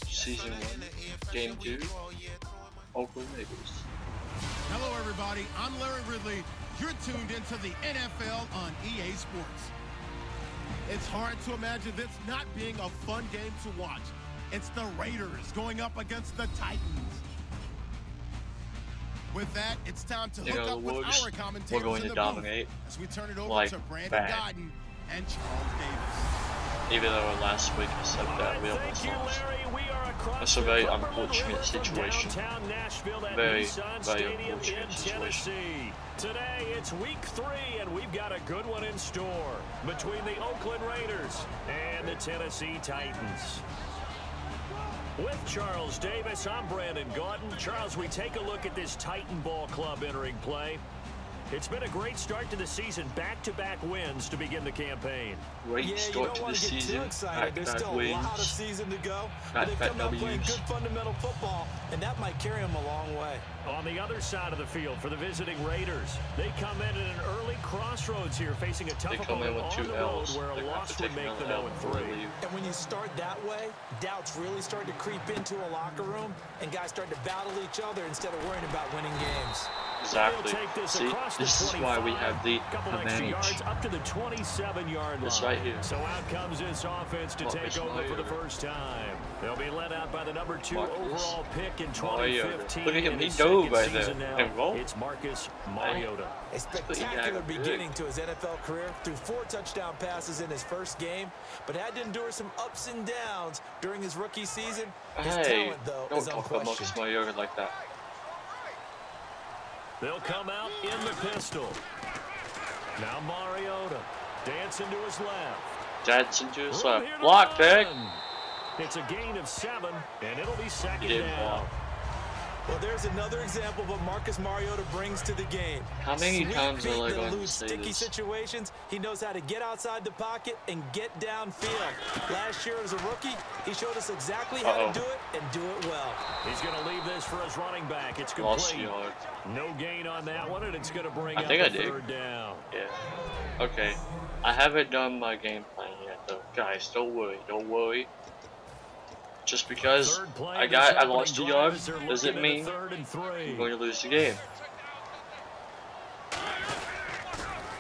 Season 1, Game 2, Oakland Raiders. Hello everybody, I'm Larry Ridley. You're tuned into the NFL on EA Sports. It's hard to imagine this not being a fun game to watch. It's the Raiders going up against the Titans. With that, it's time to hook up with our commentators. We're going to dominate as we turn it over to Brandon Godden and Charles Davis. Even though last week I said that we almost lost. That's a very unfortunate situation. Very, very unfortunate situation. Today it's week 3 and we've got a good one in store between the Oakland Raiders and the Tennessee Titans. With Charles Davis, I'm Brandon Godden. Charles, we take a look at this Titan Ball Club entering play. It's been a great start to the season, back-to-back wins to begin the campaign. Great start to the season, There's still a lot of season to go, but they've come out playing good fundamental football, and that might carry them a long way. On the other side of the field for the visiting Raiders, they come in at an early crossroads here, facing a tough opponent on the road where a loss would make them 0-3. And when you start that way, doubts really start to creep into a locker room, and guys start to battle each other instead of worrying about winning games. Exactly. See, this is why we have the advantage. Up to the 27-yard line. This right here. So out comes this offense to take over for the first time. They'll be led out by the number 2 overall pick in 2015. Look at him, he dove right there. And roll. It's Marcus Mariota. A spectacular beginning to his NFL career. Threw 4 touchdown passes in his first game, but had to endure some ups and downs during his rookie season. His talent, though, is unquestioned. Don't talk about Marcus Mariota like that. They'll come out in the pistol. Now Mariota dancing to his left. Dancing to his left. Block, pick. It's a gain of 7, and it'll be second down. Well, there's another example of what Marcus Mariota brings to the game. How many times are I going to say sticky situations, he knows how to get outside the pocket and get downfield. Last year as a rookie, he showed us exactly how to do it and do it well. He's going to leave this for his running back. It's complete. No gain on that one, and it's going to bring up a third down. Yeah. Okay. I haven't done my game plan yet, though. Guys, don't worry. Don't worry. Just because I lost 2 yards doesn't mean I'm going to lose the game.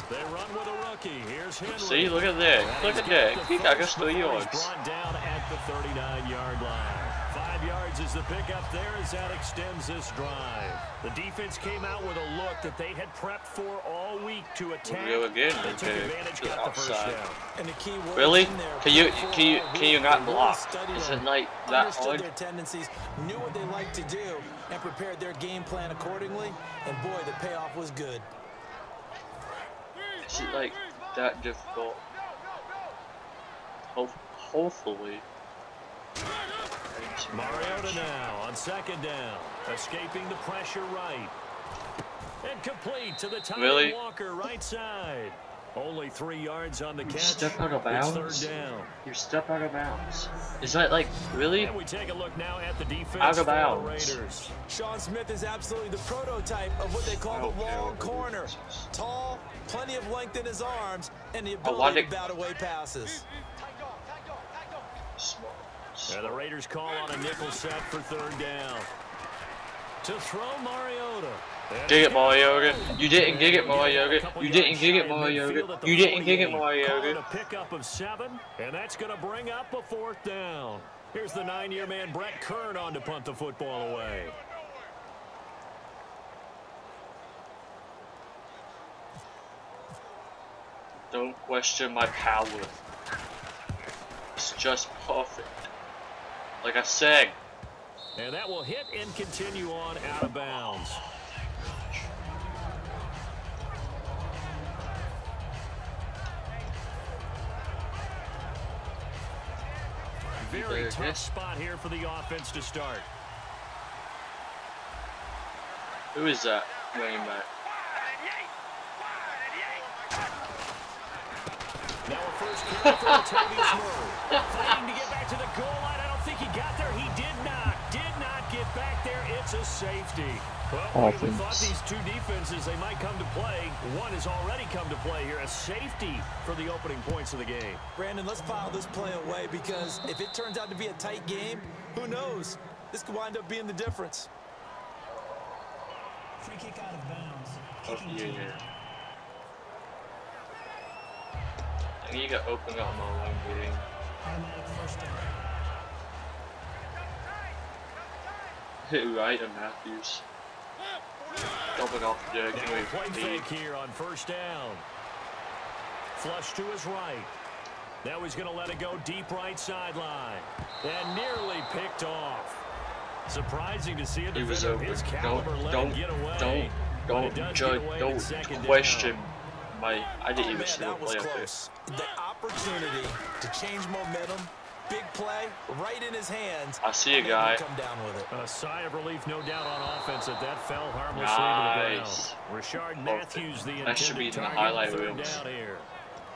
They run with a rookie. Here's Henry. See, look at that. Look at that. He got us 3 yards. Brought down at the 39-yard line. 5 yards is the pickup there as that extends this drive. The defense came out with a look that they had prepped for all week to attack. We'll go again. They took advantage, got the first down. And the key word really? Can you not block? Is it like that hard? Their tendencies, knew what they liked to do, and prepared their game plan accordingly. And boy, the payoff was good. Is it like that difficult? Hopefully. Mariota now on second down, escaping the pressure right. And complete to the Tyler Walker right side. Only 3 yards on the catch. Step out of bounds. It's third down. You step out of bounds. Is that like really? And we take a look now at the defense out of for bounds. the Raiders. Sean Smith is absolutely the prototype of what they call the long corner. Tall, plenty of length in his arms, and the ability to bat away passes. And the Raiders call on a nickel set for third down. To throw Mariota. Dig it, Mariota. You didn't dig it, Mariota. You didn't dig it, Mariota. You didn't dig it, Mariota. A pickup of 7, and that's going to bring up a 4th down. Here's the 9-year man Brett Kern on to punt the football away. Don't question my power. It's just perfect. Like I said. And that will hit and continue on out of bounds. Very tough spot here for the offense to start. Who is that running back? Now a first carry for Latavius Murray. Fighting to get back to the goal line. I don't think he got there. He did not get back there. It's a safety. 60. Well, we thought Offense. these two defenses, they might come to play. One has already come to play here. A safety for the opening points of the game. Brandon, let's file this play away because if it turns out to be a tight game, who knows? This could wind up being the difference. Free kick out of bounds. Oh, yeah. I need to open up my one game. Automatic first down. Hit right and Matthews. Dumping off the Now play fake here on first down. Flush to his right. Now he's going to let it go deep right sideline. And nearly picked off. Surprising to see a defender of his caliber let him get away. Don't question my. I didn't even see the that was play up there. close. The opportunity to change momentum. Big play right in his hands. I see a guy. Come down with it. A sigh of relief, no doubt, on offense that fell harmlessly Nice. to the ground. Rashard Matthews, the That should be intended in the target, highlight third reels. down here.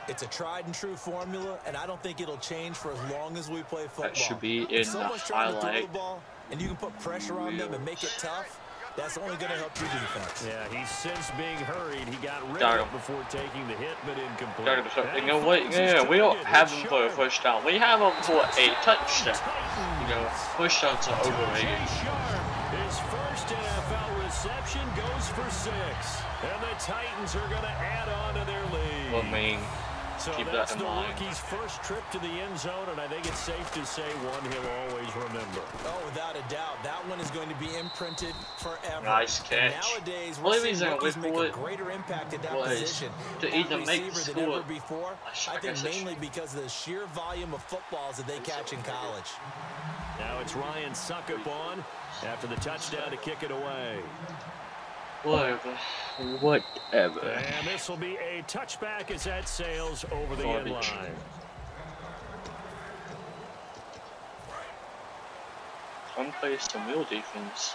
It's a tried and true formula, and I don't think it'll change for as long as we play football. That should be in If the someone's trying to throw highlight the ball, and you can put pressure on them and make it tough, that's only going to help your defense. Yeah, he's since being hurried. He got rid Got of him. it before taking the hit, but incomplete. You know what? Yeah, we don't have him for a first down. We have him for a touchdown. You know, first downs are overrated. His first NFL reception goes for 6. And the Titans are going to add on to their lead. Well, I mean, So keep that's that in the mind. rookie's first trip to the end zone, and I think it's safe to say one he'll always remember. Oh, without a doubt. That one is going to be imprinted forever. Nice catch. And nowadays, The we're only seeing reason I rookies went make for a it greater impact at that was position. to That either make the receiver than score. ever before. I think guess I mainly because of the sheer volume of footballs that they catch in college. Now it's Ryan Suckup on after the touchdown to kick it away. Whatever. And this will be a touchback as that sails over the end Garbage. line. I'm playing some real defense.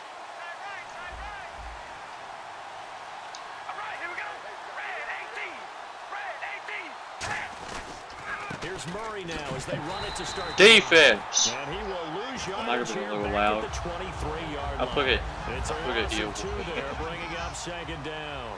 Here's Murray now as they run it to start. Defense! And he will lose I might have yardage been a here little back loud. at the 23-yard I'll line. put it. It's a I'll put it loss you. of 2 there, bringing up second down.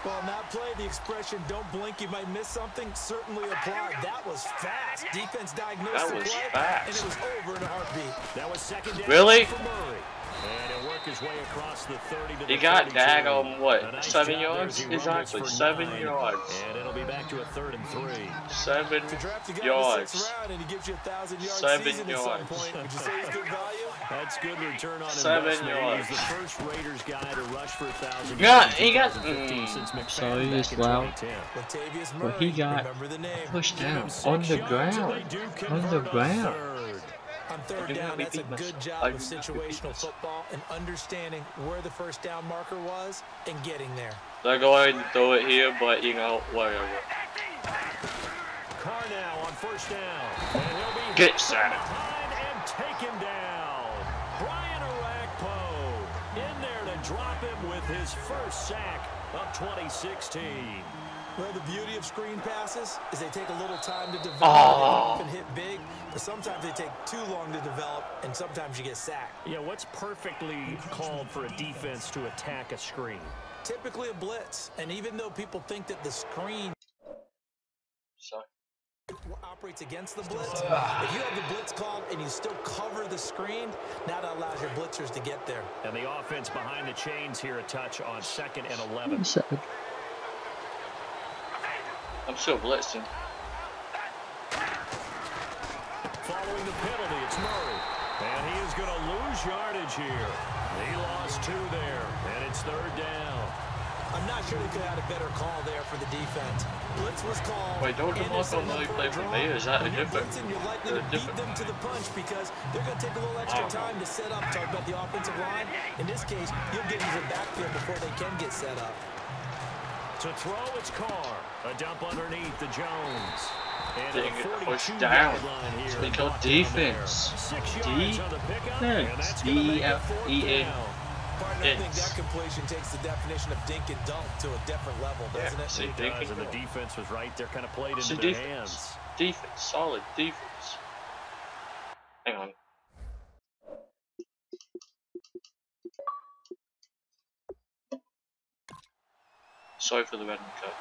Well, on that play, the expression, don't blink, you might miss something, certainly applied. That was fast. Defense diagnosed That the was play, fast. and it was over in a heartbeat. That was second down Really? for Murray. And he'll work his way across the 30 to the He got 32. daggone, what, A nice 7 job yards? there as he rumbles Exactly, for 7 9. yards. And it'll be back to a 3rd and 3. 7 To draft a guy in the yards. 6th round and he gives you a 1,000-yard 7 season at some yards. point, would you say he's good value? That's good return on 7 investment. yards. He's the first Raiders guy to rush for 1,000 Yeah, yards in he got- 2015 since McFadden Sorry, back it's in loud. 2010. Latavius Well, Murray, he got remember the name. pushed Give him down 6 on the yards, and ground. they do On convert the on ground. 3rd. On 3rd You're down, gonna that's a repeat good myself. job I'm of gonna repeat situational myself. football and understanding where the first down marker was and getting there. They're going to throw it here, but you know, whatever. Carr now on first down. And he'll be Get hit sacked. from behind and take him down. Brian Orakpo in there to drop him with his first sack of 2016. Well, the beauty of screen passes is they take a little time to develop. Oh. They often hit big, but sometimes they take too long to develop, and sometimes you get sacked. Yeah, what's perfectly called for a defense to attack a screen? Typically a blitz, and even though people think that the screen Sorry. operates against the blitz, if you have the blitz called and you still cover the screen, now that allows your blitzers to get there. And the offense behind the chains here a touch on 2nd and 11. I'm still blitzing. Following the penalty, it's Murray. And he is going to lose yardage here. He lost 2 there, and it's 3rd down. I'm not sure they could have had a better call there for the defense. Blitz was called. Wait, don't and Marco it's a Murray number play of for draw. me? Is that a When you're different- blitzing, you're likely to a beat different- them to the punch because they're going to take a little extra time to set up. Talk about the offensive line. In this case, you'll get into the backfield before they can get set up. To throw, it's Carr. A dump underneath to Jones. And Didn't a get 42 pushed yard down. line here. It's because Brought down there. defense. 6 yards on the pickup, and Defense. that's gonna make it 4th D-E-F-E-N. down. Partner, I think It's- that completion takes the definition of dink and dunk to a different level, doesn't Yeah, it? see, It they does, can and the go. defense was right. They're kind of played It's into a their defense. hands. Defense. Solid defense. Hang on. Sorry for the random cut.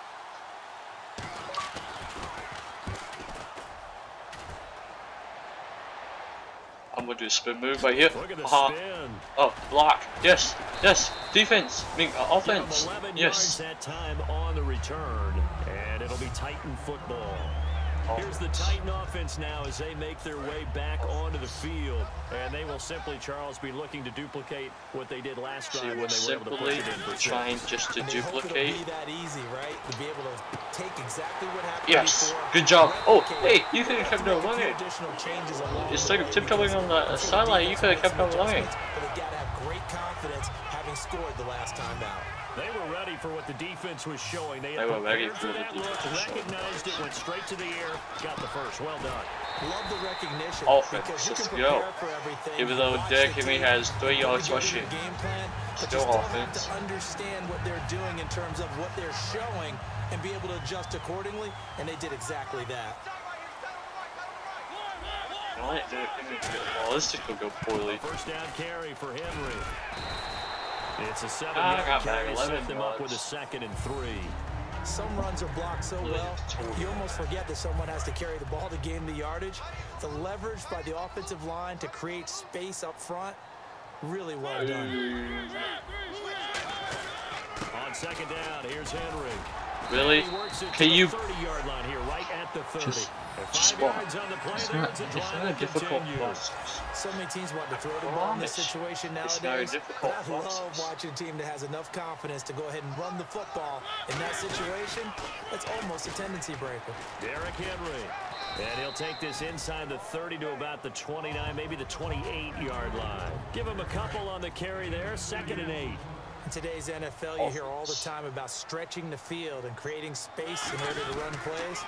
I'm gonna do a spin move right here. Oh, block. Yes, yes. Defense. I mean, offense. 11 yes. yards that time on the return, and it'll be Titan football. Here's the Titan offense now as they make their way back onto the field, and they will simply, Charles, be looking to duplicate what they did last drive when they were able to push it in for trying just to duplicate. Be that easy, right? To be able to take exactly what happened. Yes, before. good job. Oh, hey, you could have kept on running. Instead of tiptoeing on the sideline, you could have kept on running. But they got to have great confidence having scored the last time out. They were ready for what the defense was showing. They were ready for that look, recognized it, went straight to the air, got the first. Well done. Love the recognition. Offense, let's go. Even though Derrick Henry has 3 yards rushing, still offense. To understand what they're doing in terms of what they're showing and be able to adjust accordingly, and they did exactly that. Oh, this could go poorly. First down carry for Henry. It's a 7-yard carry, set them up with a 2nd and 3. Some runs are blocked so well, you almost forget that someone has to carry the ball to gain the yardage. The leverage by the offensive line to create space up front, really well done. On 2nd down, here's Henry. Really? Can you 30-yard line here, right at the 30. Just walk. It's not a difficult process. So many teams want to throw the ball in this situation nowadays. It's not a difficult I love watching a team that has enough confidence to go ahead and run the football. In that situation, that's almost a tendency breaker. Derrick Henry. And he'll take this inside the 30 to about the 29, maybe the 28-yard line. Give him a couple on the carry there, 2nd and 8. In today's NFL, you hear all the time about stretching the field and creating space in order to run plays.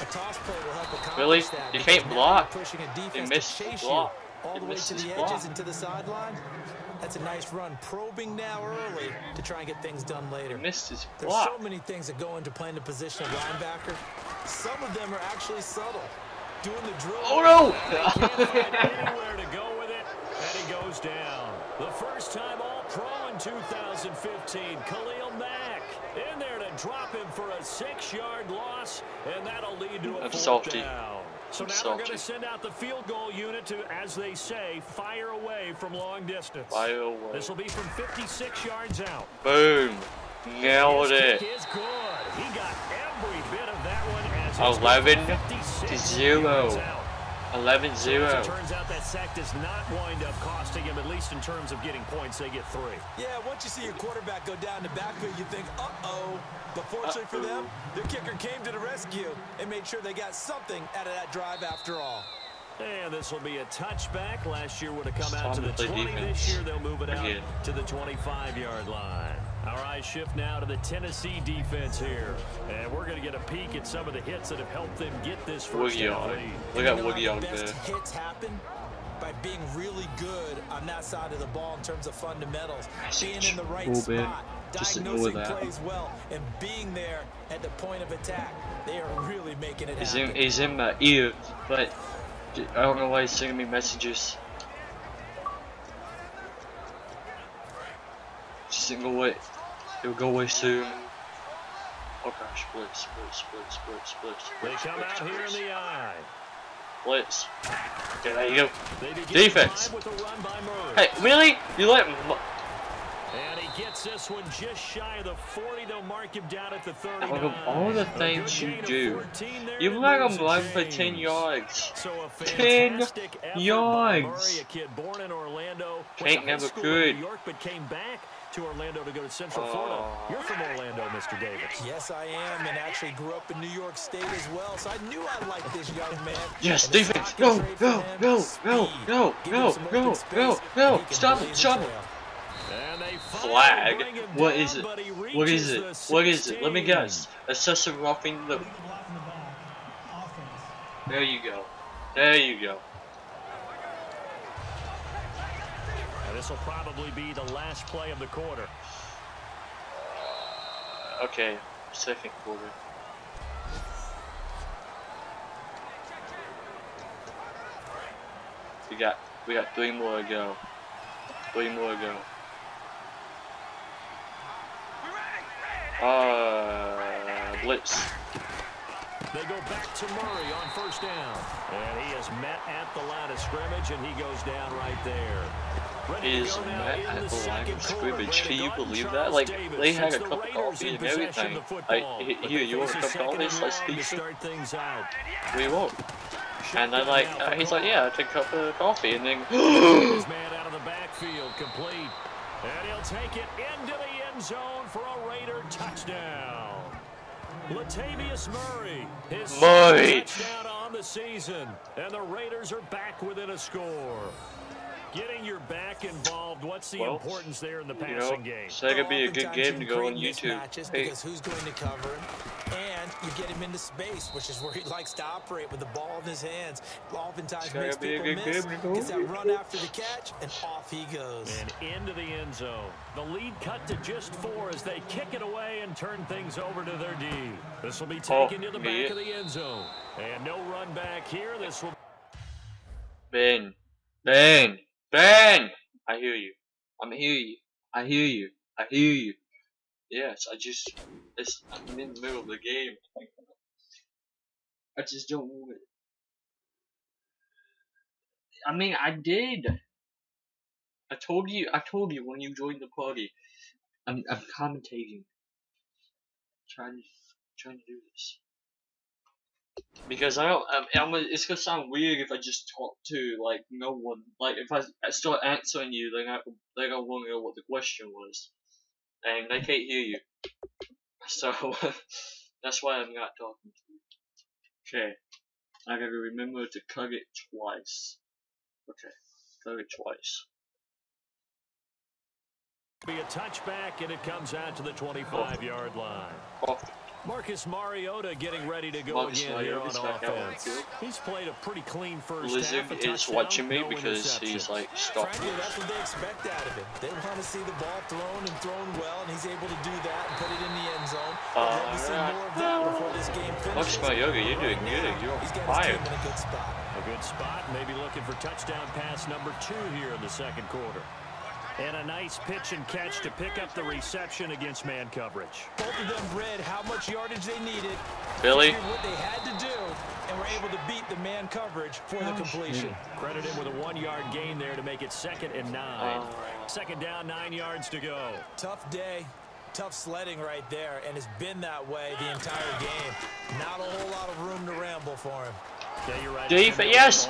A toss play will help accomplish that. You can't block. Pushing a defense He missed to chase block. you all the way to the edges and to the sideline. That's a nice run, probing now early to try and get things done later. Missed his There's block. so many things that go into playing the position of linebacker. Some of them are actually subtle. Doing the drill. Oh no! Can't find anywhere to go with it, and he goes down. The first time All-Pro in 2015, Khalil Mack in there to drop him for a 6-yard loss, and that'll lead to a 4th down. So now they're going to send out the field goal unit to, as they say, fire away from long distance. Fire away. This will be from 56 yards out. Boom. Nailed it. His kick is good. He got every bit of that one as 11-0. 11-0. So as it turns out, that sack does not wind up costing him, at least in terms of getting points. They get 3. Yeah, once you see your quarterback go down the backfield, you think, uh-oh. But fortunately for them, their kicker came to the rescue and made sure they got something out of that drive after all. And this will be a touchback. Last year would have come out to the 20. This year they'll move it out to the 25-yard line. Our eyes shift now to the Tennessee defense here. And we're going to get a peek at some of the hits that have helped them get this first down lead. Look at Woogie on there. Best hits happen by being really good on that side of the ball in terms of fundamentals. Being in the right spot, diagnosing plays well, and being there at the point of attack. They are really making it happen. He's in my ear, but I don't know why he's sending me messages. Just go away. It'll go away soon. Oh gosh, blitz. They come out here in the eye. Blitz. Okay, there you go. Defense. Hey, really? You let him? And he gets this one just shy of the 40. They'll mark him down at the 39. Out of all the things you do, you let him run for 10 yards. So 10 yards. A kid born in Orlando. Can't never could. New York, but came back to Orlando to go to Central Florida. You're from Orlando, Mr. Davis. Yes, I am, and actually grew up in New York State as well, so I knew I liked this young man. Yes, defense. Go. Stop it. Flag. What is it? What is it? Let me guess. Assessor roughing the. There you go. This will probably be the last play of the quarter. Okay, 2nd quarter. We got 3 more to go. 3 more to go. Blitz. They go back to Murray on first down. And he is met at the line of scrimmage, and he goes down right there. He is met at the line of scrimmage. Can you believe that? Like, they had a cup of coffee and everything. Like, here, you want a cup of coffee? Let's speak. We won't. And then, like, he's like, yeah, I'll take a cup of coffee, and then his man out of the backfield, complete. And he'll take it into the end zone for a Raider touchdown. Latavius Murray, his touchdown on the season, and the Raiders are back within a score. Getting your back involved, what's the importance there in the passing game? So that could be a good game to go on YouTube. Because who's going to cover him? And you get him into space, which is where he likes to operate with the ball in his hands. Oftentimes makes people miss. Gets that run after the catch, and off he goes. And into the end zone. The lead cut to just 4 as they kick it away and turn things over to their D. This will be taken to the back of the end zone. And no run back here. This will... Ben! I hear you. I hear you. Yes, I'm in the middle of the game. I just don't want it. I mean, I did. I told you when you joined the party. I'm commentating. Trying to do this. Because it's gonna sound weird if I just talk to like no one. Like if I start answering you, they're gonna want to know what the question was, and they can't hear you. So that's why I'm not talking to you. Okay, I gotta remember to cut it twice. Okay, cut it twice. Be a touchback, and it comes out to the 25-yard line. Marcus Mariota getting ready to go again here on offense. He's played a pretty clean first half. Lizard is watching me because he's like stopped. Frankly, that's what they expect out of him. They want to see the ball thrown well, and he's able to do that and put it in the end zone. We'll see more of that before this game finishes. Marcus Mariota, you're doing good. You're on fire. In a good spot. A good spot. Maybe looking for touchdown pass number 2 here in the second quarter. And a nice pitch and catch to pick up the reception against man coverage. Both of them read how much yardage they needed, Billy, what they had to do, and were able to beat the man coverage for the completion. Credit him with a 1-yard gain there to make it 2nd and 9. Second down, 9 yards to go. Tough day, tough sledding right there, and it's been that way the entire game. Not a whole lot of room to ramble for him. Yeah, you're right. Yes.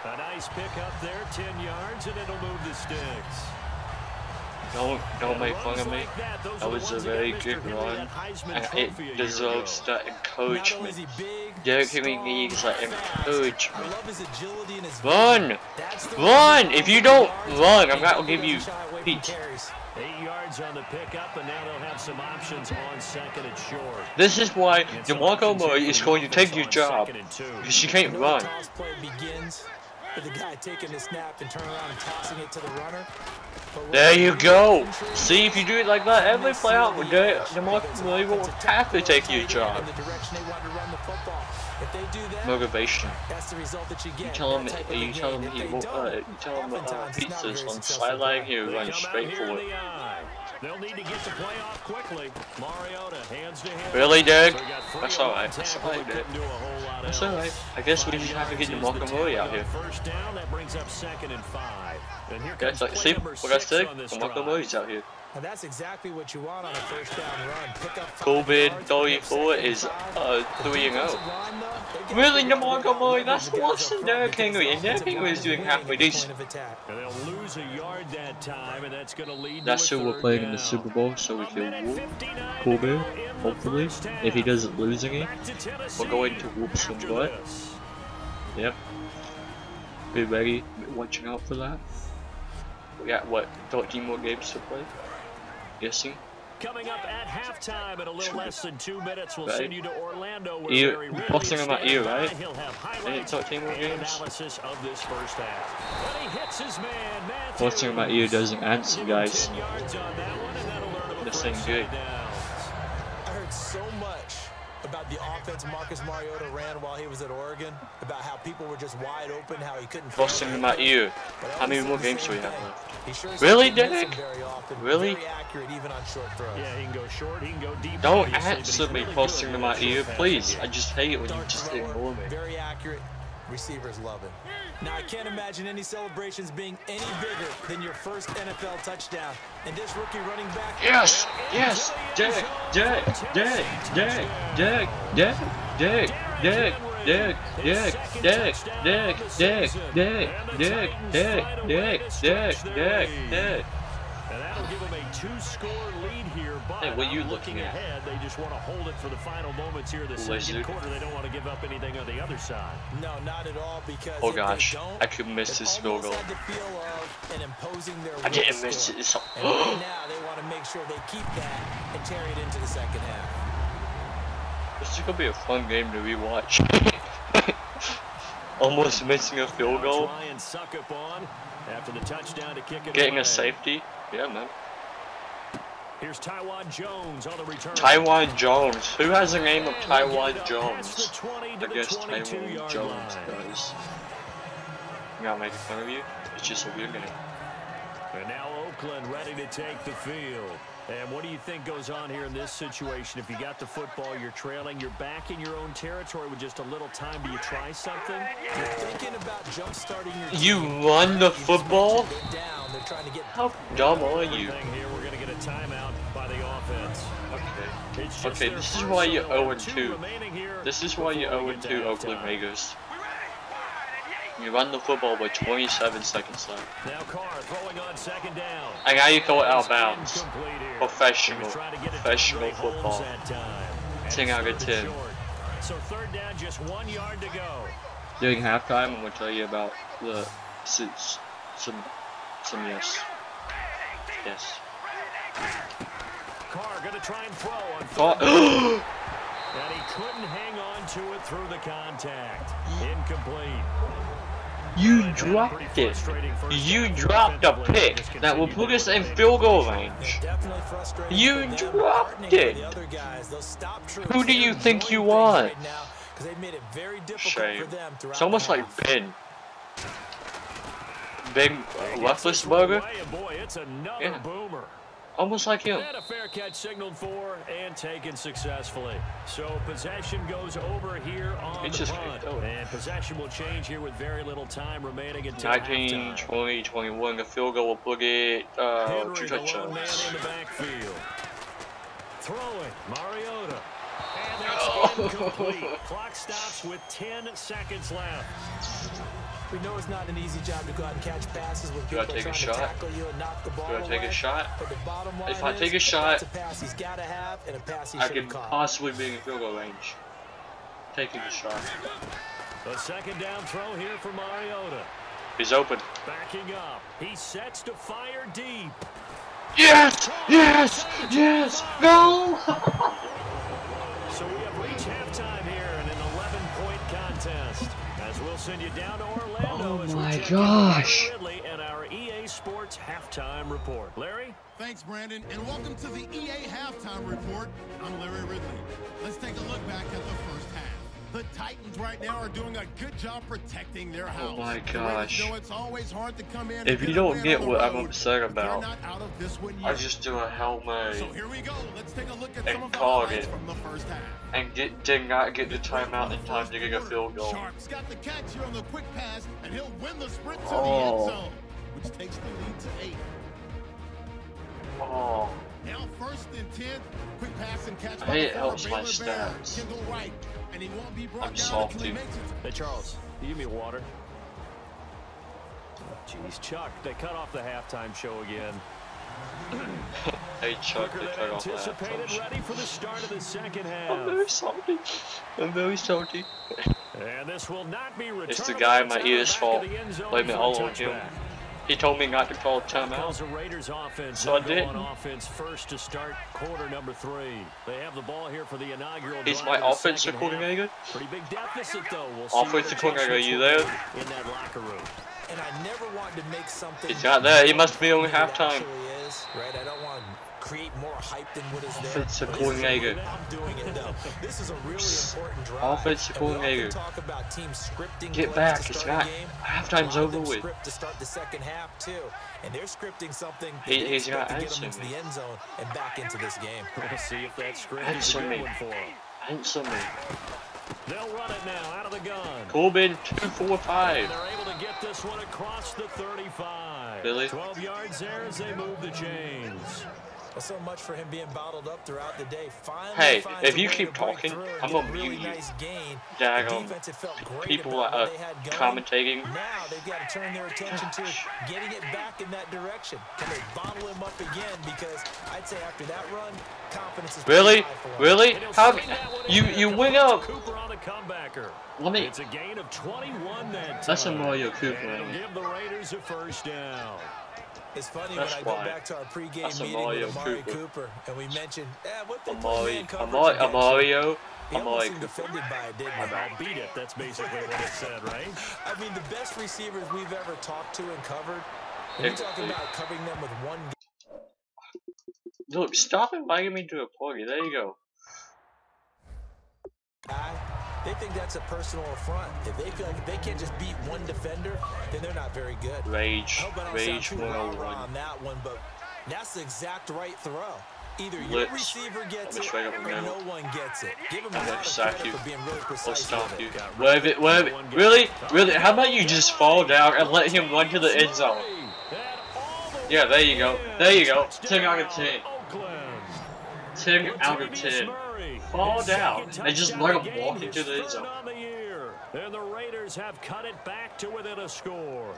A nice pick up there, 10 yards, and it'll move the sticks. Don't make fun of me. That was a very good run, and it deserves that encouragement. Derek Henry needs that encouragement. Run! If you don't run, I'm not gonna give you peach. 8 yards on the pickup, and now they'll have some options on 2nd and short. This is why DeMarco Murray is going to take your job, because you can't run. With the guy taking the snap and turning around and tossing it to the runner. There you go. See, if you do it like that, every play out with DeMarco Murray won't have to take your job. Motivation. You tell him pizza's on the sideline, he'll run straight for it. They'll need to get the play off quickly. Mariota hands to him. Really, Derek? That's alright. That's alright, Derek. That's alright. I guess we just have to get DeMarco Murray out here. First down, that brings up 2nd and 5. And here comes see what I said? DeMarco Murray's out here. And that's exactly what you want on a first down run. Pick up COVID-34 is 3-0. Really, DeMarco Murray? That's worse than Derek Henry, and Derek Henry is doing halfway decent. And they'll lose a yard that time, and that's going to lead. That's who we're playing in the Super Bowl, so we can whoop COVID. Hopefully, if he doesn't lose any, we're going to whoop some butt. Yep. Be ready, watching out for that. We got what, 13 more games to play? Guessing. Coming up at halftime in a little less than 2 minutes, we'll send you to Orlando. You're boxing on my ear, right? Ain't 13 more games. Analysis of this first half. But he hits his man, Matthews. Boxing on my ear doesn't answer, guys. This ain't good. I heard so much about the offense Marcus Mariota ran while he was at Oregon? About how people were just wide open, how he couldn't... Busting in my ear. How many more games do we have left? Really, Derek? Really? Yeah, he can go short, he can go deep. Don't answer me busting in my ear, please. I just hate it when you just ignore me. Very accurate. Receivers love it. Now, I can't imagine any celebrations being any bigger than your first NFL touchdown. And this rookie running back... Yes! Yes! Derek! Derek! Derek! Derek! Derek! Derek! Derek! Derek! Derek! Derek! Derek! Derek! Derek! Derek! Derek! Derek! Derek! Derek! Derek! And that'll give them a 2-score lead here. But hey, what are you looking at? Ahead, they just want to hold it for the final moments here. The second quarter, they don't want to give up anything on the other side. No, not at all. Because oh gosh, I could miss this field goal. I didn't miss it. And right now, they want to make sure they keep that and carry it into the second half. This is gonna be a fun game to rewatch. Almost missing a field goal. After the touchdown to kick it getting away. A safety. Yeah, man. Here's Taiwan Jones on the return. Taiwan Jones. Who has the name of Taiwan Jones? I guess Taiwan Jones does. I'm not making fun of you. It's just a weird name. And now Oakland ready to take the field. And what do you think goes on here in this situation? If you got the football, you're trailing, you're back in your own territory with just a little time. Do you try something? You're thinking about jump-starting your you run the football? How dumb are you? Here, we're going to get a timeout by the offense. Okay. Okay, this is why you're 0-2. This is why you're 0-2, Oakland Raiders. You run the football with 27 seconds left. Now Carr throwing on second down. And now you throw it out of bounds. Professional football. 10 out of 10. So third down, just 1 yard to go. During halftime, I'm gonna tell you about the some yes. Carr gonna try and throw on Carr. And he couldn't hang on to it through the contact. Incomplete. You dropped it. You dropped a pick that will put us in field goal range. You dropped it. Who do you think you are? Shame. It's almost like Ben. Big Roethlisberger. Yeah. Almost like him. And a fair catch signaled for and taken successfully. So possession goes over here on the punt. And possession will change here with very little time remaining until 19, 20, 21. The field goal will put it Henry, the lone man in the backfield. Throwing, Mariota. And that's incomplete. Clock stops with 10 seconds left. We know it's not an easy job to go out and catch passes with people trying to tackle you and knock the ball away. Do I take a shot? But the bottom line if I take a shot, a pass he's got to have and a pass he I should could have caught. possibly be in field goal range. Taking a shot. A second down throw here for Mariota. He's open. Backing up. He sets to fire deep. Yes! Yes! Yes! Go! So we have reached halftime here in an 11-point contest. As we'll send you down to Orlando. Oh my gosh! Ridley and our EA Sports halftime report. Larry? Thanks, Brandon, and welcome to the EA halftime report. I'm Larry Ridley. Let's take a look back at the first half. The Titans right now are doing a good job protecting their house. Oh my gosh. You know, it's always hard to come in if you don't get what I'm upset about, I just do a Hail Mary so here we go. Let's take a look at and call it from the first half. And did not get the timeout in time to get a field goal. Sharp's got the catch here on the quick pass, and he'll win the sprint to the end zone, which takes the lead to 8. Oh. Now first and 10, quick pass and catch. Hey, it helps my stats. Right, and he won't be brought I'm down salty. Hey Charles, you give me water. Jeez, Chuck, they cut off the halftime show again. Hey Chuck, they cut off the halftime show. Ready for the start of the second half. I'm very salty. I'm very salty. And this will not be it's the guy in my ear's fault. Blame it all on him. He told me not to call timeout, so I did. Offense first to start quarter number 3. They have the ball here for the inaugural. He's my offensive coordinator. Pretty big deficit though. Offensive coordinator, you there? In that locker room. And I never wanted to make something. He's not there. He must be on halftime. Right, I don't want to create more hype than what is there. Offensive coordinator. I'm doing it though. This is a really important drive. Offensive coordinator. Talk about teams scripting. Get back. It's not. Halftime's over with. Script to start the second half too, and they're scripting something. He's got to get them into the end zone and back into this game. We'll see if that script is a good one for them. Answer me. They'll run it now out of the gun. Corbin 245. And they're able to get this one across the 35. Billy. 12 yards there as they move the chains. Well, so much for him being bottled up throughout the day. Finally, hey, if you keep talking, I'm gonna mute you. Nice gain. Daggone people that are commentating. Now they've got to turn their attention to getting it back in that direction. Can they bottle him up again? Because I'd say after that run, confidence is really. How you went up? Cooper on the comebacker. Let me. It's a gain of 21 that time. That's a Mario Cooper. It'll give the Raiders a first down. It's funny when I go back to our pregame meeting with Amari Cooper, and we mentioned, what they Mario. He almost seemed offended by it, didn't he? I'll beat it. That's basically what it said, right? I mean, the best receivers we've ever talked to and covered, when you talk about covering them with one game. Look, stop inviting me to a party. There you go. They think that's a personal affront. If they feel like they can't just beat one defender, then they're not very good. Rage 101 on that one, but that's the exact right throw. Either your receiver gets it or no one gets it. Give him a lot of credit for being really precise. I'll stop you. Really? How about you just fall down and let him run to the end zone? Yeah, there you go. 10 out of 10. 10 out of 10. Fall down and just let him walk into the end zone. And the Raiders have cut it back to within a score.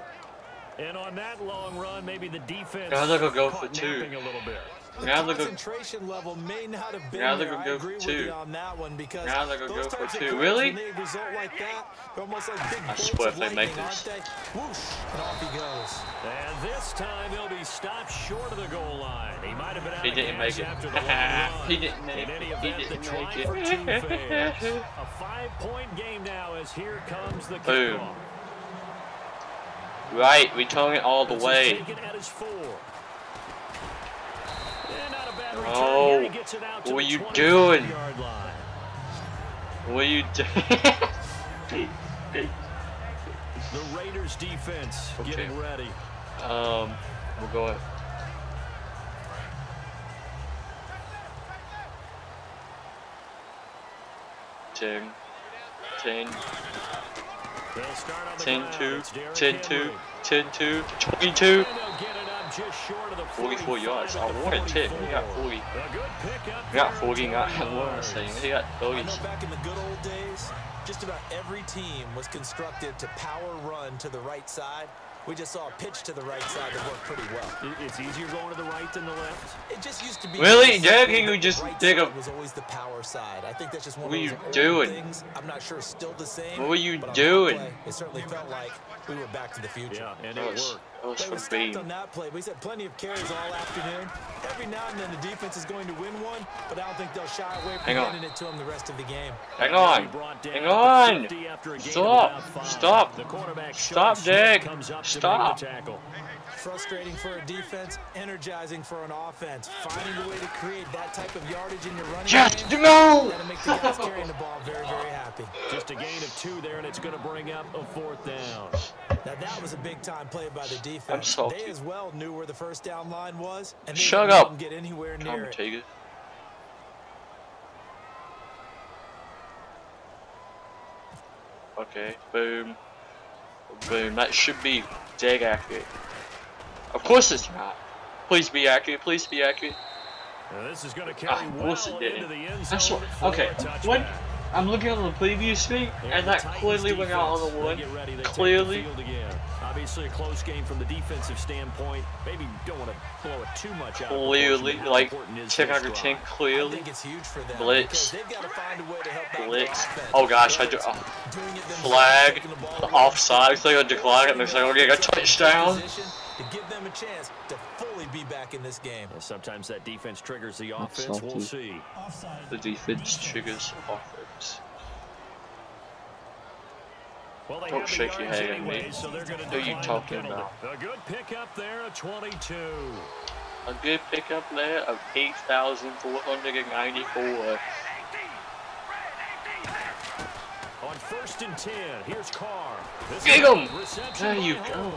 And on that long run, maybe the defense now they're gonna go for 2. A little bit. Now they're concentration level may not have been now they're there. gonna go for 2. On that one because now they're gonna go for 2. Really? Result like that, almost like big I swear if they make this. Whoosh, and off he goes. And this time he'll be stopped short of the goal line. He might have been out he didn't make it. He didn't make it. A 5-point game now as here comes the kickoff. Right, we towing it all the way. Oh, what are you doing? What are you doing? The Raiders defense getting ready. We'll go ahead. Ten, 10-2, 10-2, 10-2, 22. 44 yards. I wanted 10. He got 40. He got 40. Not what am I saying? He got 30. Back in the good old days, just about every team was constructed to power run to the right side. We just saw a pitch to the right side that worked pretty well. It's easier going to the right than the left. It just used to be. Really? Derek, you just dig up. Was always the power side. I think that's just one what of you those doing? Things. I'm not sure it's still the same. What were you doing? It certainly felt like we were back to the future. Yeah, and it worked. They were stopped on that play. We had plenty of carries all afternoon. Every now and then the defense is going to win one, but I don't think they'll shy away from handing it to them the rest of the game. Hang on. Hang on. Stop. Stop. Stop, Dick. Stop. Frustrating for a defense, energizing for an offense. Finding a way to create that type of yardage in your running game. No! That'll make the guys carrying the ball very, very happy. Just a gain of 2 there, and it's going to bring up a 4th down. Now that was a big time play by the defense. I'm salty. They as well knew where the first down line was, and they shut up. Didn't get anywhere near it. Okay, boom. Boom. That should be dead accurate. Of course it's not. Please be accurate. Please be accurate. Now this is going to carry well into the end zone. That's what, okay. When I'm looking on the preview screen, and that clearly went out on the one. Clearly. Obviously a close game from the defensive standpoint. Maybe don't want to blow it too much out. Clearly, like 10 out of 10. Clearly. I think it's huge for them Blitz. they've got to find a way to help Blitz. Oh gosh, I do. Flag. The offside. So I decline it. And they're like, okay, I got a touchdown. To give them a chance to fully be back in this game. Sometimes that defense triggers the offense. We'll see. The defense triggers offense. Well, don't shake your head at me. So what are you talking about? A good pick up there, a 22. A good pickup there of 8,494. On 1st and 10, here's Carr. Get him! There you go.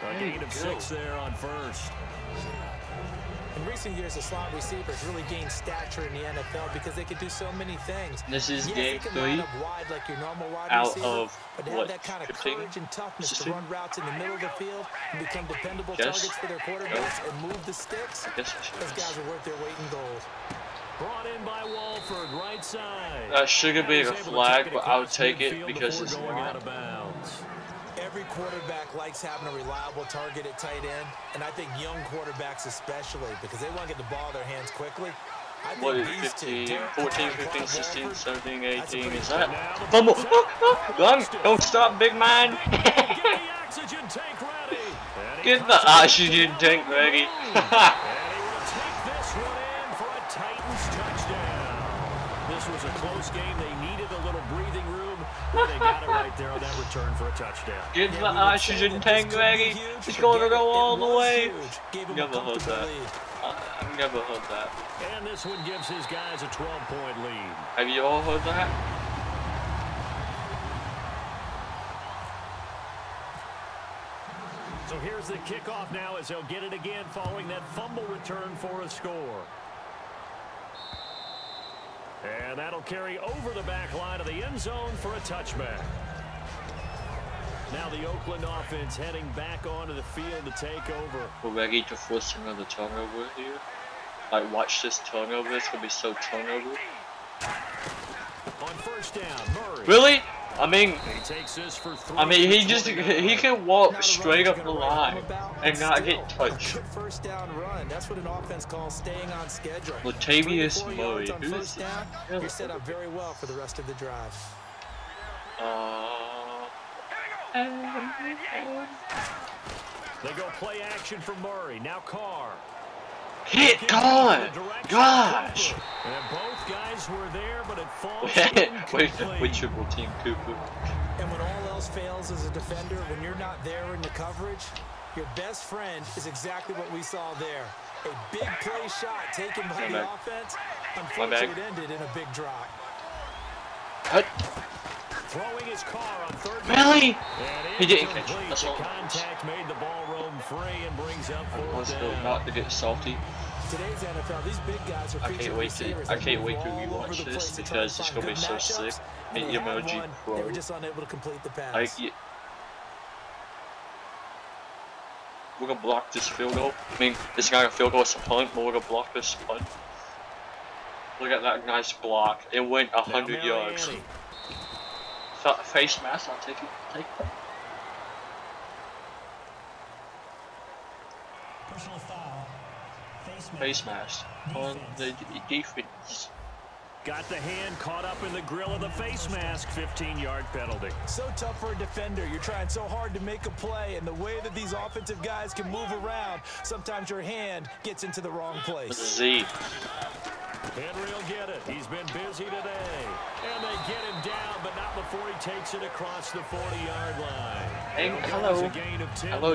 A gain of 6 there on 1st. In recent years, the slot receivers really gained stature in the NFL because they could do so many things. This is game 3 like your normal wide out receiver, of but to have that kind of courage and toughness to run routes in the middle of the field and become dependable targets for their quarterbacks and move the sticks. Those guys are worth their weight in gold. Brought in by Walford, right side. That shouldn't be a flag, but I'll take it because it's going out of bounds. Every quarterback likes having a reliable target at tight end, and I think young quarterbacks especially, because they want to get the ball in their hands quickly. What is 15, 14, 15, 16, 17, 18, is that? Fumble! Run! Don't stop, big man! Get the oxygen tank ready! This was a close game. They needed a little breathing room. They got it right there on that return for a touchdown. Get the oxygen tank ready. It's going to go all the way. Never heard that. I've never heard that. And this one gives his guys a 12-point lead. Have you all heard that? So here's the kickoff now as they'll get it again following that fumble return for a score. And that'll carry over the back line of the end zone for a touchback. Now the Oakland offense heading back onto the field to take over. We're ready to force another turnover here. Like, watch this turnover. It's going to be so turnover. On 1st down, Murray. Really? I mean, he takes this for 3. I mean, he can walk straight up the line and not get touched. First down run. That's what an offense calls staying on schedule. Latavius Murray. Who's down? You're set up very well for the rest of the drive. They go play action for Murray. Now Carr. Hit God! Gosh! And both guys were there, but it falls incomplete. We triple team Cooper. And when all else fails as a defender, when you're not there in the coverage, your best friend is exactly what we saw there. A big play shot taken by the offense. Unfortunately, it ended in a big drop. Cut. Throwing his car on 3rd. Really? He didn't catch it. That's all. Contact made the ball roam free and brings up 4th down. Not to get salty. Today's NFL, these big guys are I can't wait to rewatch this because it's gonna be so sick. The emoji pro. They were just unable to complete the pass. We're gonna block this field goal. I mean, it's not a field goal, it's a punt, but we're gonna block this punt. Look at that nice block. It went 100 yards. Face mask, I'll take it. Take it. Personal foul. Face mask on the defense. Got the hand caught up in the grill of the face mask. 15-yard penalty. So tough for a defender. You're trying so hard to make a play, and the way that these offensive guys can move around, sometimes your hand gets into the wrong place. Z. Henry will get it. He's been busy today. And they get him down, but not before he takes it across the 40-yard line. And hello,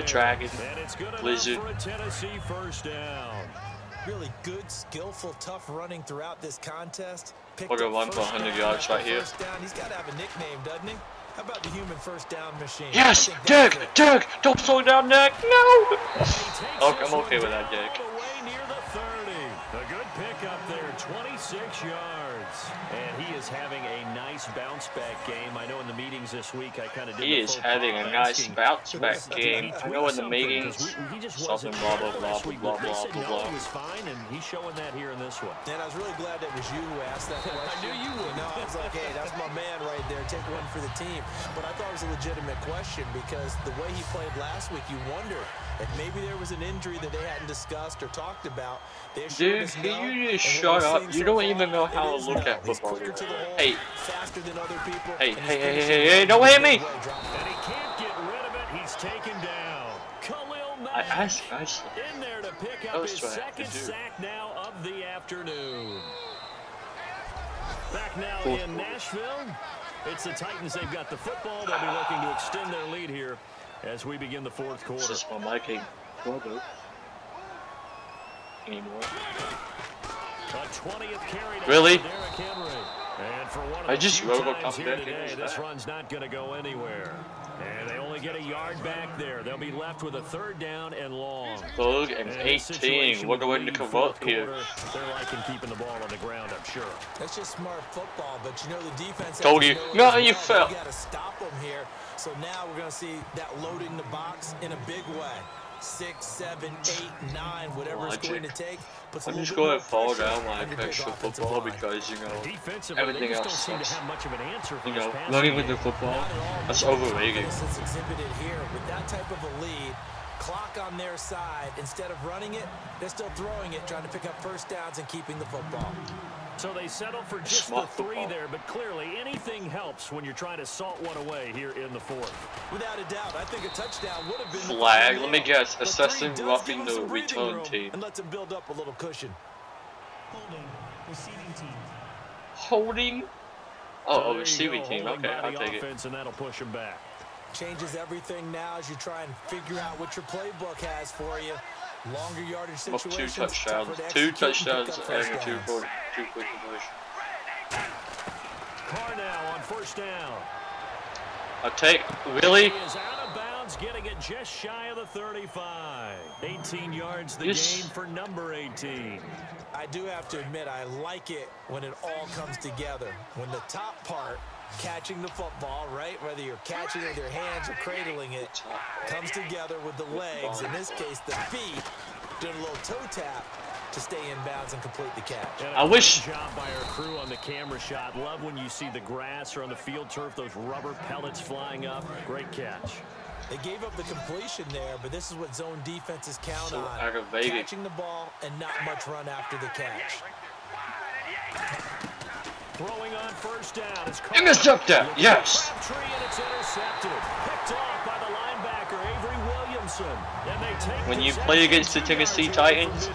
Dragon. And it's good Blizzard. enough for a Tennessee 1st down. Really good, skillful, tough running throughout this contest. We're gonna run for 100 yards right here. He's got to have a nickname, doesn't he? How about the human 1st down machine? Yes, Dirk! Dirk! Don't slow down, Nick! No! Okay, I'm okay with that, Dirk. A good pickup there, 26 yards. And he is having a nice bounce-back game. I know in the meetings this week I kind of did. He is having a nice bounce-back game. I know in the meetings, something blah, blah, blah, blah, blah, blah, blah. He was fine, and he's showing that here in this one. And I was really glad that was you who asked that question. I knew you would. No, I was like, hey, that's my man right there. Take one for the team. But I thought it was a legitimate question because the way he played last week, you wonder if maybe there was an injury that they hadn't discussed or talked about. Dude, can you just shut up? You don't even know how to look at football. Hey. Hey, don't hit me! And he can't get rid of it. He's taken down. Khalil Mack in there to pick up his 2nd sack now of the afternoon. Back now in Nashville. It's the Titans. They've got the football. They'll be looking to extend their lead here as we begin the 4th quarter. This is my mic brother. anymore. A 20th carry to Really? Derrick Henry. And for one of I the just few wrote up times here back today, in this run's not going to go anywhere. And they only get a yard back there. They'll be left with a 3rd down and long. 3rd and 18. We're going to convert here. They're liking keeping the ball on the ground, I'm sure. That's just smart football, but you know the defense. Told you. No, you fell. You got to stop them here. So now we're going to see that loading the box in a big way. 6, 7, 8, 9, whatever it's going to take. I'm just going to fall down when I catch the football because, you know, everything else sucks. You know, running with the football, that's overrated. It's exhibited here with that type of a lead. Clock on their side. Instead of running it, they're still throwing it, trying to pick up 1st downs and keeping the football. So they settle for just the 3 there, but clearly anything helps when you're trying to salt one away here in the 4th. Without a doubt, I think a touchdown would have been flag. Let me guess, assessing roughing the return team. And lets them build up a little cushion. Holding, receiving team. Holding? Oh, receiving team. Okay, I'll take it. And that'll push them back. Changes everything now as you try and figure out what your playbook has for you. Longer yardage situations. 2 touchdowns. 2 touchdowns and a 2-point conversion. Carr now on 1st down. I'll take. Really? He is out of bounds, getting it just shy of the 35. 18 yards the gain for number 18. I do have to admit, I like it when it all comes together. When the top part, catching the football, right? Whether you're catching it with your hands or cradling it, comes together with the legs, in this case the feet, doing a little toe tap to stay in bounds and complete the catch. I wish. Job by our crew on the camera shot. Love when you see the grass or on the field turf, those rubber pellets flying up. Great catch. They gave up the completion there, but this is what zone defenses count on. Aggravated. Catching the ball and not much run after the catch. Throwing on 1st down. Intercept that, yes. Tree and it's intercepted. Picked off by the linebacker Avery Williamson. And they take when you play against the Tennessee Titans,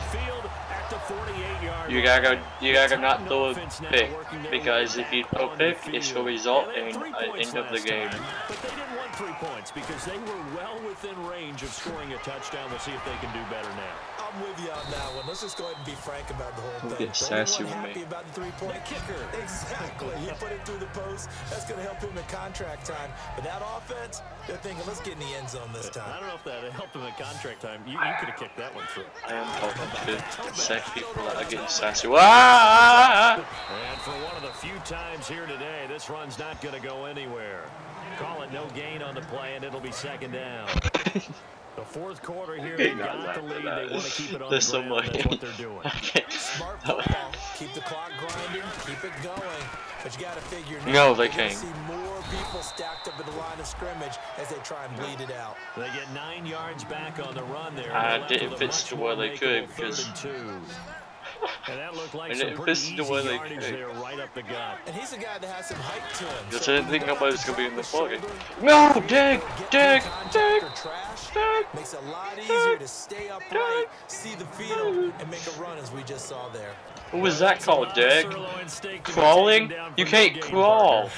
you gotta not throw a pick, because if you throw a pick, it's gonna result in an end of the game. But they didn't want 3 points because they were well within range of scoring a touchdown. We'll see if they can do better now. I'm with you on that one. Let's just go ahead and be frank about the whole thing. Get sassy with happy me. about the 3-point kicker. Exactly. You put it through the post. That's going to help him in contract time. But that offense, they're thinking, let's get in the end zone this time. I don't know if that helped him in contract time. You could have kicked that one through. I am talking to sack people that are getting sassy. Ah! And for one of the few times here today, this run's not going to go anywhere. Call it no gain on the play, and it'll be 2nd down. The 4th quarter here, they got the lead. They want to keep it on the ground. That's what they're doing. Smart football. Keep the clock grinding. Keep it going. But you got to figure no, they can't. See more people stacked up at the line of scrimmage as they try and bleed it out. They get 9 yards back on the run there. I didn't fit to where they could because. And that looked like and some it pretty fits easy the way they yardage there right up the gut. And he's a guy that has some height to him. Because I didn't think nobody was going to be in the ballgame. No, dig. Makes it a lot easier to stay upright, see the field, and make a run as we just saw there. What was that called, Dig? Crawling? You can't crawl.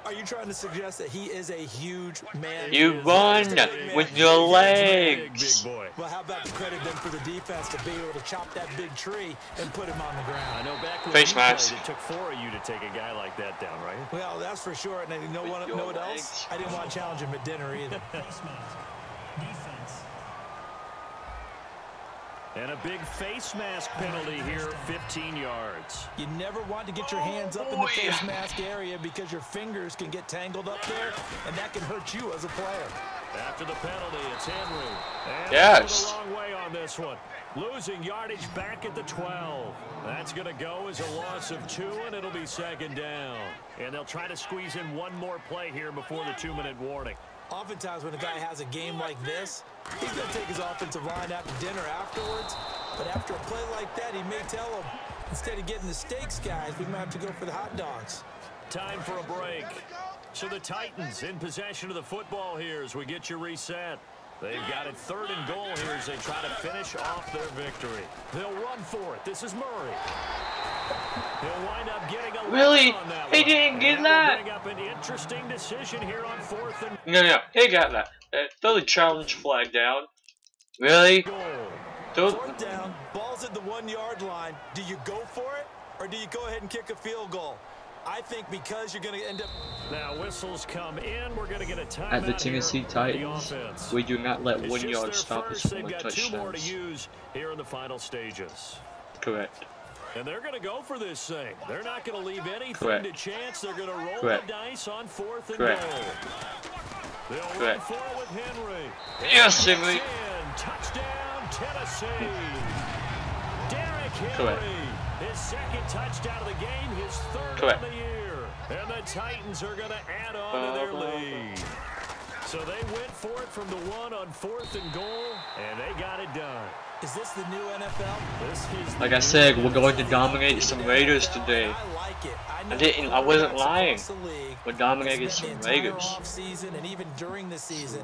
Are you trying to suggest that he is a huge man? You run with your legs. Well, how about the credit then for the defense to be able to chop that big tree and put him on the ground? I know back when face mask. It took 4 of you to take a guy like that down, right? Well, that's for sure. And you know what else? I didn't want to challenge him at dinner either. Face mask. Defense. And a big face mask penalty here, 15 yards. You never want to get your hands up in the face mask area because your fingers can get tangled up there, and that can hurt you as a player. After the penalty, it's Henry. And yes. a long way on this one. Losing yardage back at the 12. That's going to go as a loss of 2, and it'll be 2nd down. And they'll try to squeeze in one more play here before the 2-minute warning. Oftentimes when a guy has a game like this, he's going to take his offensive line out to dinner afterwards. But after a play like that, he may tell them, instead of getting the steaks, guys, we might have to go for the hot dogs. Time for a break. So the Titans in possession of the football here as we get you reset. They've got it 3rd and goal here as they try to finish off their victory. They'll run for it. This is Murray. He'll wind up getting a really? On that he one. didn't get that. Bring up an interesting decision here on 4th and No, he got that. Throw the challenge flag down. Really? goal. Don't. 4th down, ball ball's at the 1 yard line, do you go for it or do you go ahead and kick a field goal? I think because you're going to end up... Now whistles come in. We're going to get a timeout at the Tennessee Titans, we do not let 1 yard stop us from a touchdown. They've got 2 more to use here in the final stages. Correct. And they're going to go for this thing. They're not going to leave anything to chance. They're going to roll the dice on 4th and goal. They'll run for it with Henry. Yes, Henry. Touchdown, Tennessee. Derrick Henry. His 2nd touchdown of the game, his 3rd of the year. And the Titans are going to add on to their lead. So they went for it from the 1 on 4th and goal, and they got it done. Is this the new NFL? This is like I said, we're going to dominate some Raiders today. I wasn't lying. We're dominating some Raiders. And even during the season,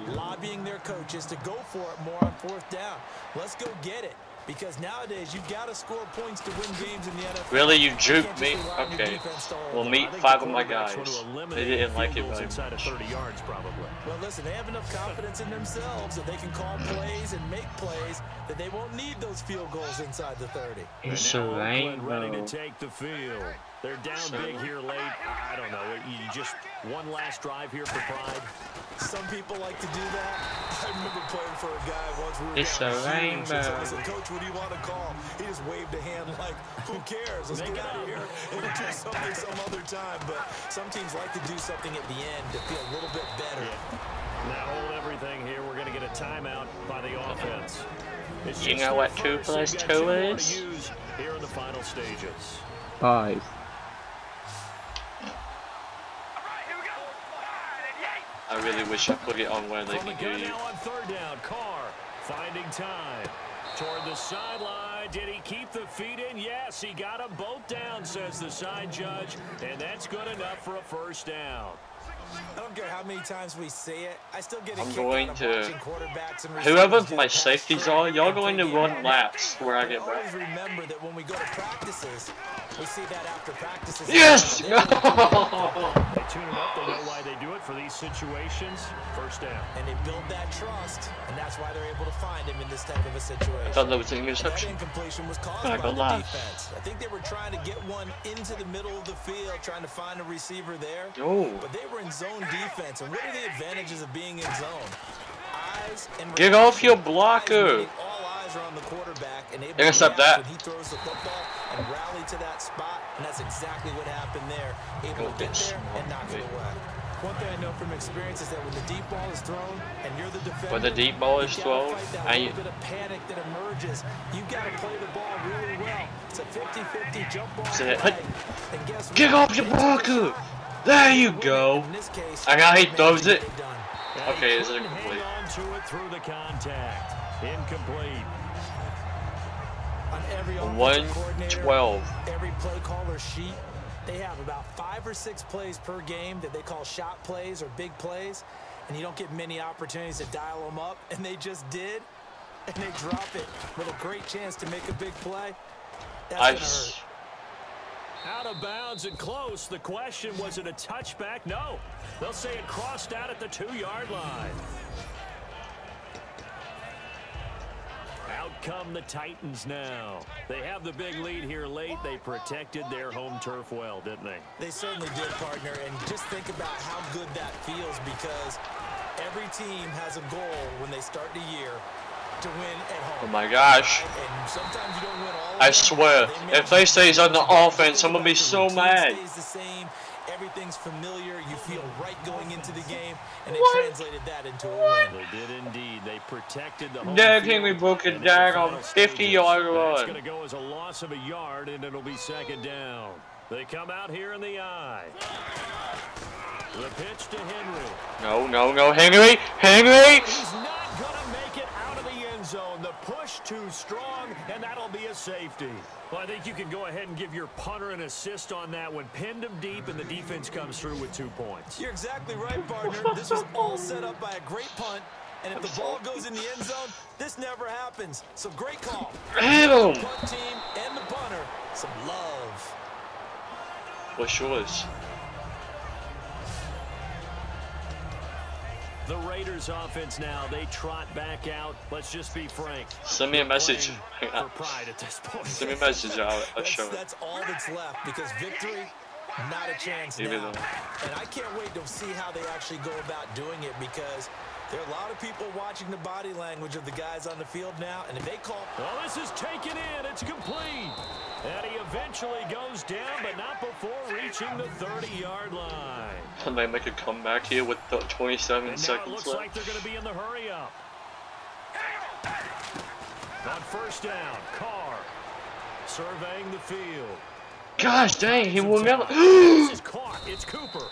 lobbying their coaches to go for it more on 4th down. Let's go get it. Because nowadays, you've got to score points to win games in the NFL. Really? You juked me? Okay. We'll meet 5 of my guys. They didn't like it very much. 30 yards, probably. Well, listen, they have enough confidence in themselves that they can call plays and make plays that they won't need those field goals inside the 30. It's a rainbow. Ready to take the field. They're down big here late. I don't know. You just one last drive here for pride. Some people like to do that. I remember playing for a guy once. We were it's a rainbow. I said, Coach, what do you want to call? He just waved a hand like, who cares? Let's get out of here and do something some other time. But some teams like to do something at the end to feel a little bit better. Now hold everything here. We're going to get a timeout by the offense. You know what 2 plus 2 is? Here in the final stages. 5. I really wish I put it on where they can hear you. Now on 3rd down, Carr finding time toward the sideline. Did he keep the feet in? Yes, he got them both down, says the side judge, and that's good enough for a 1st down. I don't care how many times we say it. I still get a I'm kick going out of to, watching quarterbacks and whoever my safeties are, y'all going to run laps where I get back. Always remember that when we go to practices, we see that after practices. Yes! They tune them up. They know why they do it for these situations. 1st down. And they build that trust, and that's why they're able to find him in this type of a situation. I thought that was an interception. That incompletion was caused by the defense. I think they were trying to get one into the middle of the field, trying to find a receiver there. Oh. But they were in zone defense, and what are the advantages of being in zone? Eyes and get off your blocker. all eyes are on the quarterback, and intercept that. when he throws the football and rally to that spot, and that's exactly what happened there. Able to get there and knock it away. One thing I know from experience is that when the deep ball is thrown and you're the defender, when the deep ball is thrown, a little bit of panic that emerges. You've got to play the ball really well. It's a 50-50 jump ball. And guess what? Get off your blocker. There you go. And now he throws it. Okay, is it incomplete? Hang on to it through the contact. Incomplete. On every 112. Every play caller sheet, they have about 5 or 6 plays per game that they call shot plays or big plays, and you don't get many opportunities to dial them up, and they just did, and they drop it with a great chance to make a big play. That's gonna hurt. Out of bounds and close. The question, was it a touchback? No. They'll say it crossed out at the 2-yard line. Out come the Titans now. They have the big lead here late. They protected their home turf well, didn't they? They certainly did, partner. And just think about how good that feels, because every team has a goal when they start the year to win at home. Oh my gosh. And sometimes you don't win all I swear, if they say he's on the offense, I'm gonna be so mad. Stays the same. Everything's familiar. You feel right going into the game, and they translated that into a win. They did indeed. They protected the home Derrick field. Henry broke it down on 50-yard run. It's going to go as a loss of a yard, and it'll be 2nd down. They come out here in the eye. The pitch to Henry. No, Henry! Henry! He's not going to make it out of the end zone. The push too strong, and that'll be a safety. Well, I think you can go ahead and give your punter an assist on that one. Pinned him deep, and the defense comes through with 2 points. You're exactly right, partner. This was all set up by a great punt, and if the ball goes in the end zone, this never happens. So great call. Hit him! The punt team and the punter, some love. What's yours? The Raiders offense now, they trot back out. Let's just be frank. Send me a message. For pride at this point. Send me a message. I'll show it. That's all that's left because victory, not a chance now. And I can't wait to see how they actually go about doing it because there are a lot of people watching the body language of the guys on the field now. And if they call... Well, this is taken in. It's complete. And he eventually goes down, but not before reaching the 30-yard line. Can they make a comeback here with 27 and seconds now it looks left? like they're going to be in the hurry-up. On first down, Carr surveying the field. Gosh dang, he will never. This is caught. It's Cooper.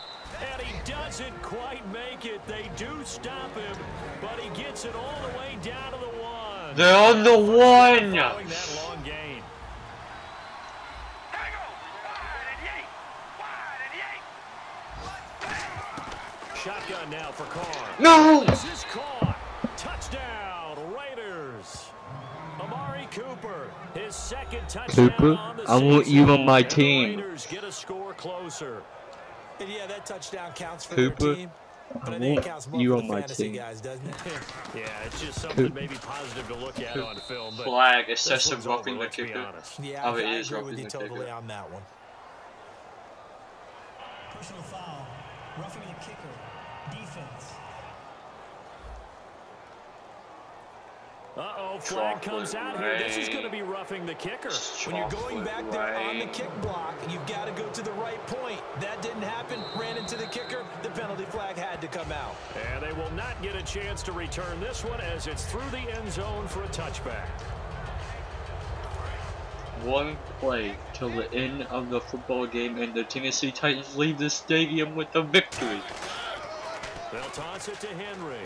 And he doesn't quite make it. They do stop him, but he gets it all the way down to the one. They're on the one. Following that long gain. Shotgun now for Carr. No! This is caught. Touchdown, Raiders. Amari Cooper, his second touchdown on the season. I want you on my team. Raiders get a score closer. And yeah, that touchdown counts for Cooper, their team. But I think it counts more you for on the my fantasy team. guys, doesn't it? Yeah, it's just something maybe positive to look at on film. But Flag, this excessive one's over, roughing the let's be kicker. honest. Yeah, Oh, I it is agree roughing with you the totally kicker. on that one. Personal foul. Roughing the kicker. Defense. Uh-oh, flag comes out here. This is going to be roughing the kicker. When you're going back there on the kick block, you've got to go to the right point. That didn't happen. Ran into the kicker. The penalty flag had to come out. And they will not get a chance to return this one as it's through the end zone for a touchback. One play till the end of the football game and the Tennessee Titans leave the stadium with a victory. They'll toss it to Henry.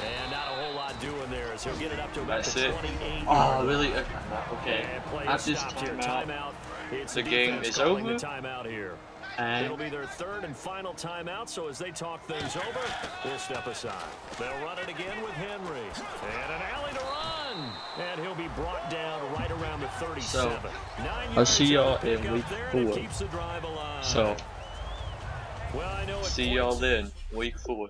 And not a whole lot doing there as he'll get it up to about That's the it. 28. Oh, really? Okay. After this timeout, the game is calling over. the timeout here. And it'll be their third and final timeout, so as they talk things over, we'll step aside. They'll run it again with Henry. And an alley to run. And he'll be brought down right around the 37. So, I'll see y'all in week 4. So, well, I know see y'all then, week 4.